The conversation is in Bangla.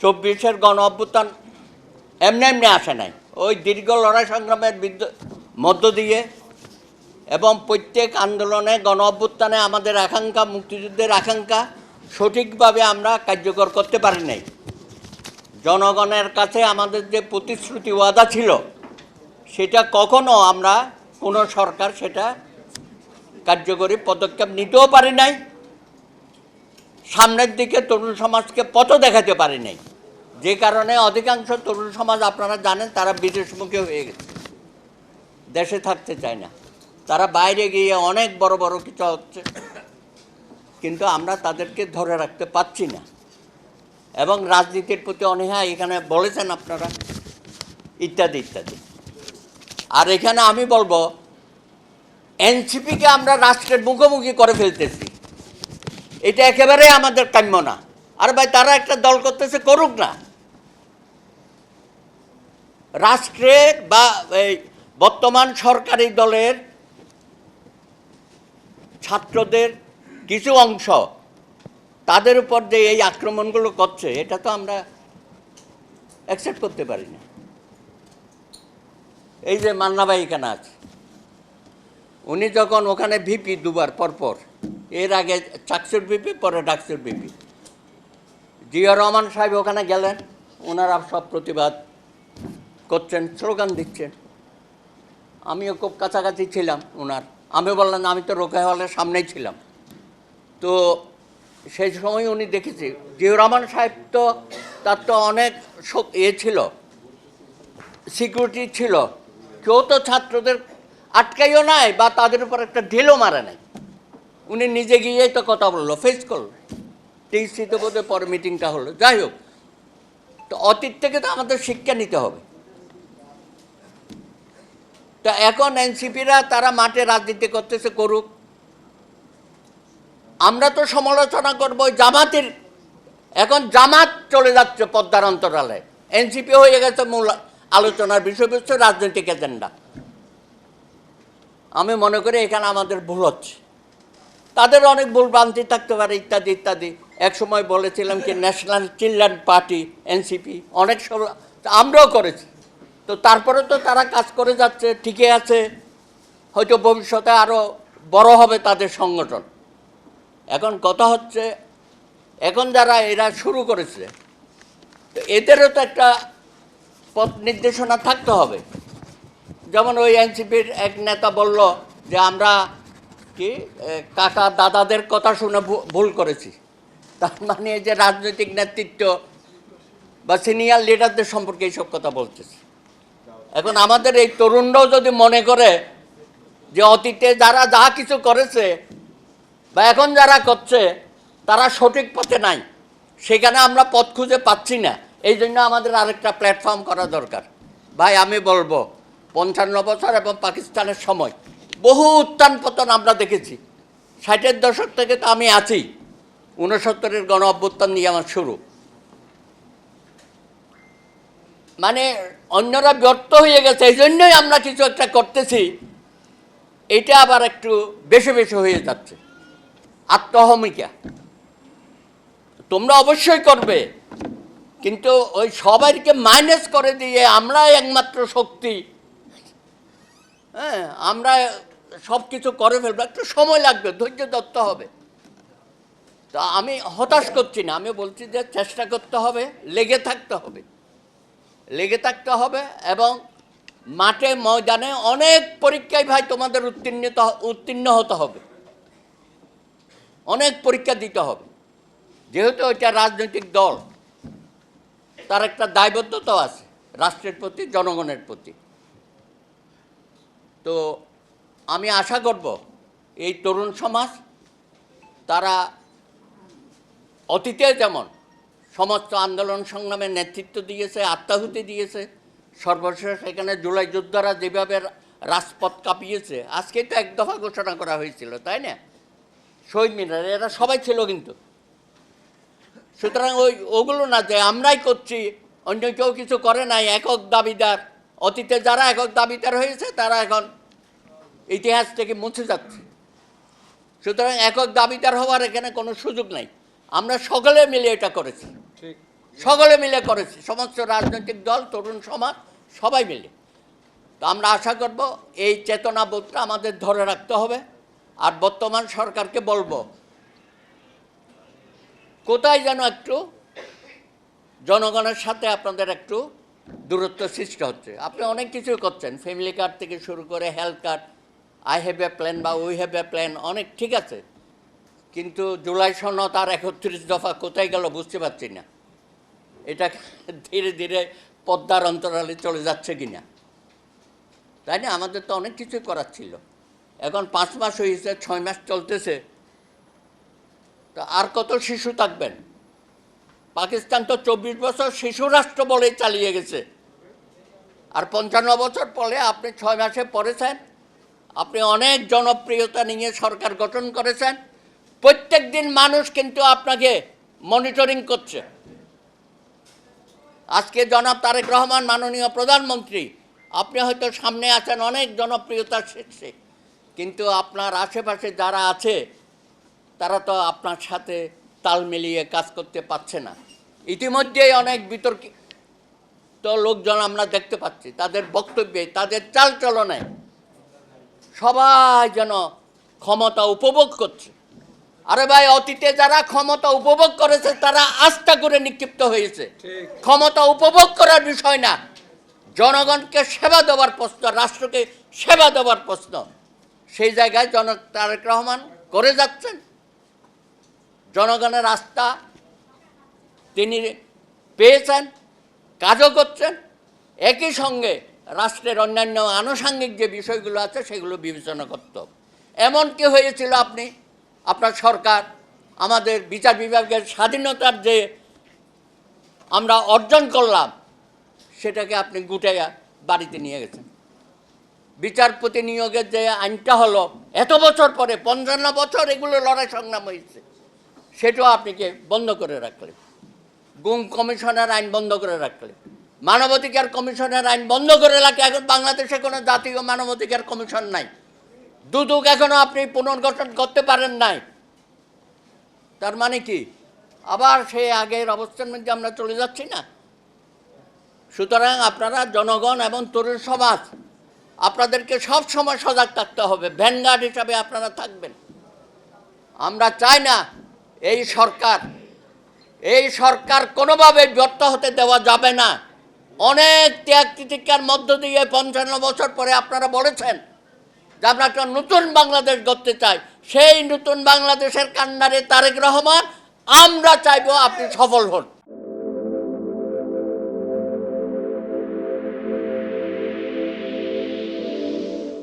24-এর গণ অভ্যুত্থান এমনি এমনি আসে নাই, ওই দীর্ঘ লড়াই সংগ্রামের মধ্য দিয়ে এবং প্রত্যেক আন্দোলনে গণ অভ্যুত্থানে আমাদের আকাঙ্ক্ষা, মুক্তিযুদ্ধের আকাঙ্ক্ষা সঠিকভাবে আমরা কার্যকর করতে পারি নাই। জনগণের কাছে আমাদের যে প্রতিশ্রুতি ওয়াদা ছিল সেটা কখনো আমরা কোনো সরকার সেটা কার্যকরী পদক্ষেপ নিতেও পারি নাই, সামনের দিকে তরুণ সমাজকে পথ দেখাতে পারি নাই, যে কারণে অধিকাংশ তরুণ সমাজ আপনারা জানেন তারা বিদেশমুখী হয়ে গেছে, দেশে থাকতে চায় না, তারা বাইরে গিয়ে অনেক বড় বড় কিছু হচ্ছে, কিন্তু আমরা তাদেরকে ধরে রাখতে পারছি না এবং রাজনীতির প্রতি অনীহা এখানে বলেছেন আপনারা, ইত্যাদি ইত্যাদি। আর এখানে আমি বলবো এনসিপিকে আমরা রাষ্ট্রের মুখোমুখি করে ফেলতেছি, এটা একেবারেই আমাদের কাম্য না। আর ভাই তারা একটা দল করতেছে, করুক না, রাষ্ট্রের বা এই বর্তমান সরকারি দলের ছাত্রদের কিছু অংশ তাদের উপর যে এই আক্রমণগুলো করছে এটা তো আমরা অ্যাকসেপ্ট করতে পারি না। এই যে মান্না ভাই এখানে আছে, উনি যখন ওখানে ভিপি দুবার পরপর, এর আগে চাকসুর ভিপি পরে ডাকসুর ভিপি, জিয়া রহমান সাহেব ওখানে গেলেন, ওনারা সব প্রতিবাদ করছেন, স্লোগান দিচ্ছেন, আমিও খুব কাছাকাছি ছিলাম ওনার, আমি বললাম আমি তো রোকেয়া হলের সামনেই ছিলাম, তো সেই সময় উনি দেখেছি জিয়া রহমান সাহেব তো তার তো অনেক ছিল, সিকিউরিটি ছিল, কেউ তো ছাত্রদের আটকাইও নাই বা তাদের উপর একটা ঢিলও মারে নাই, উনি নিজে গিয়েই তো কথা বললো, ফেস করলো, টিসিতে বোধ পরে মিটিংটা হলো। যাই হোক, তো অতীত থেকে তো আমাদের শিক্ষা নিতে হবে। তো এখন এনসিপিরা তারা মাঠে রাজনীতি করতেছে, করুক, আমরা তো সমালোচনা করবো জামাতের। এখন জামাত চলে যাচ্ছে পদ্মার অন্তরালে, এনসিপি হয়ে গেছে মূল আলোচনার বিষয়বস্তু, রাজনৈতিক এজেন্ডা। আমি মনে করি এখানে আমাদের ভুল হচ্ছে, তাদের অনেক ভুল ভ্রান্তি থাকতে পারে, ইত্যাদি ইত্যাদি। এক সময় বলেছিলাম কি ন্যাশনাল চিলড্রেন পার্টি এনসিপি, অনেক আমরাও করেছি, তো তারপরে তো তারা কাজ করে যাচ্ছে, ঠিকই আছে, হয়তো ভবিষ্যতে আরও বড় হবে তাদের সংগঠন। এখন কথা হচ্ছে এখন যারা এরা শুরু করেছে, তো এদেরও তো একটা পথ নির্দেশনা থাকতে হবে। যেমন ওই এনসিপির এক নেতা বলল যে আমরা কি কাকা দাদাদের কথা শুনে ভুল করেছি, তার মানে এই যে রাজনৈতিক নেতৃত্ব বা সিনিয়র লিডারদের সম্পর্কে এইসব কথা বলতেছে। এখন আমাদের এই তরুণরাও যদি মনে করে যে অতীতে যারা যা কিছু করেছে বা এখন যারা করছে তারা সঠিক পথে নাই, সেখানে আমরা পথ খুঁজে পাচ্ছি না, এই জন্য আমাদের আরেকটা প্ল্যাটফর্ম করা দরকার। ভাই আমি বলবো 55 বছর এবং পাকিস্তানের সময় বহু উত্থান পতন আমরা দেখেছি, 60-এর দশক থেকে তো আমি আছি, 69-এর গণ অভ্যুত্থান নিয়ে আমার শুরু, মানে অন্যরা ব্যর্থ হয়ে গেছে, এই জন্যই আমরা কিছু একটা করতেছি, এটা আবার একটু বেশি বেশি হয়ে যাচ্ছে। আত্মহমিকা তোমরা অবশ্যই করবে, কিন্তু ওই সবাইকে মাইনাস করে দিয়ে আমরা একমাত্র শক্তি, হ্যাঁ আমরা সব কিছু করে ফেলবো, একটু সময় লাগবে, ধৈর্য ধরতে হবে। তো আমি হতাশ করছি না, আমি বলছি যে চেষ্টা করতে হবে, লেগে থাকতে হবে, লেগে থাকতে হবে এবং মাঠে ময়দানে অনেক পরীক্ষায় ভাই তোমাদের উত্তীর্ণ হতে হবে, অনেক পরীক্ষা দিতে হবে, যেহেতু এটা রাজনৈতিক দল, তার একটা দায়বদ্ধতা আছে রাষ্ট্রের প্রতি, জনগণের প্রতি। তো আমি আশা করব এই তরুণ সমাজ তারা অতীতে যেমন সমস্ত আন্দোলন সংগ্রামের নেতৃত্ব দিয়েছে, আত্মাহুতি দিয়েছে, সর্বশেষ এখানে জুলাই যোদ্ধারা যেভাবে রাজপথ কাঁপিয়েছে, আজকে তো এক দফা ঘোষণা করা হয়েছিল, তাই না, শহীদ মিনার, এরা সবাই ছিল কিন্তু। সুতরাং ওগুলো না যে আমরাই করছি, অন্য কেউ কিছু করে নাই, একক দাবিদার, অতীতে যারা একক দাবিদার হয়েছে তারা এখন ইতিহাস থেকে মুছে যাচ্ছে। সুতরাং একক দাবিদার হওয়ার এখানে কোনো সুযোগ নাই, আমরা সকলে মিলে এটা করেছি, সকলে মিলে করেছি, সমস্ত রাজনৈতিক দল, তরুণ সমাজ সবাই মিলে। তো আমরা আশা করব এই চেতনাবোধটা আমাদের ধরে রাখতে হবে। আর বর্তমান সরকারকে বলবো, কোথায় যেন একটু জনগণের সাথে আপনাদের একটু দূরত্ব সৃষ্টি হচ্ছে। আপনি অনেক কিছু করছেন, ফ্যামিলি কার্ড থেকে শুরু করে health card, I have a plan বা উই হ্যাভ এ প্ল্যান, অনেক ঠিক আছে, কিন্তু জুলাই সনদ আর 31 দফা কোথায় গেল বুঝতে পারছি না। এটা ধীরে ধীরে পদ্মার অন্তরালে চলে যাচ্ছে কিনা, তাই না? আমাদের তো অনেক কিছুই করার ছিল। এখন 5 মাস হয়েছে, 6 মাস চলতেছে, তো আর কত শিশু থাকবেন? পাকিস্তান তো 24 বছর শিশু রাষ্ট্র বলে চালিয়ে গেছে, আর 55 বছর পরে আপনি 6 মাসে পড়েছেন, আপনি অনেক জনপ্রিয়তা নিয়ে সরকার গঠন করেছেন। প্রত্যেক দিন মানুষ কিন্তু আপনাকে মনিটরিং করছে। আজকে জনাব তারেক রহমান মাননীয় প্রধানমন্ত্রী, আপনি হয়তো সামনে আছেন অনেক জনপ্রিয়তার শীর্ষে, কিন্তু আপনার আশেপাশে যারা আছে তারা তো আপনার সাথে তাল মিলিয়ে কাজ করতে পারছে না। ইতিমধ্যেই অনেক বিতর্কিত লোকজন আমরা দেখতে পাচ্ছি, তাদের বক্তব্যে, তাদের চালচলনে সবাই যেন ক্ষমতা উপভোগ করছে। আরে ভাই, অতীতে যারা ক্ষমতা উপভোগ করেছে তারা আস্থা করে নিক্ষিপ্ত হয়েছে। ক্ষমতা উপভোগ করার বিষয় না, জনগণকে সেবা দেওয়ার প্রশ্ন, রাষ্ট্রকে সেবা দেওয়ার প্রশ্ন। সেই জায়গায় তারেক রহমান করে যাচ্ছেন। জনগণের আস্থা তিনি পেয়েছেন, কাজও করছেন। একই সঙ্গে রাষ্ট্রের অন্যান্য আনুষঙ্গিক যে বিষয়গুলো আছে সেগুলো বিবেচনা করতে হবে। এমন কি হয়েছিল, আপনার সরকার আমাদের বিচার বিভাগের স্বাধীনতার যে আমরা অর্জন করলাম সেটাকে আপনি গুটাইয়া বাড়িতে নিয়ে গেছেন। বিচারপতি নিয়োগের যে আইনটা হলো এত বছর পরে, 55 বছর এগুলো লড়াই সংগ্রাম হয়েছে, সেটাও আপনি বন্ধ করে রাখলেন। গুম কমিশনের আইন বন্ধ করে রাখলেন, মানবাধিকার কমিশনের আইন বন্ধ করে রাখলে। এখন বাংলাদেশে কোনো জাতীয় মানবাধিকার কমিশন নাই। দুদক এখনও আপনি পুনর্গঠন করতে পারেন নাই। তার মানে কি, আবার সেই আগের অবস্থার মধ্যে আমরা চলে যাচ্ছি না? সুতরাং আপনারা জনগণ এবং তরুণ সমাজ, আপনাদেরকে সব সময় সজাগ থাকতে হবে, ভ্যানগার্ড হিসাবে আপনারা থাকবেন। আমরা চাই না এই সরকার কোনোভাবে ব্যর্থ হতে দেওয়া যাবে না। অনেক ত্যাগ তিতিক্ষার মধ্য দিয়ে 55 বছর পরে আপনারা বলেছেন যে আমরা একটা নতুন বাংলাদেশ গড়তে চাই। সেই নতুন বাংলাদেশের কান্ডারে তারেক রহমান, আমরা চাইব আপনি সফল হন।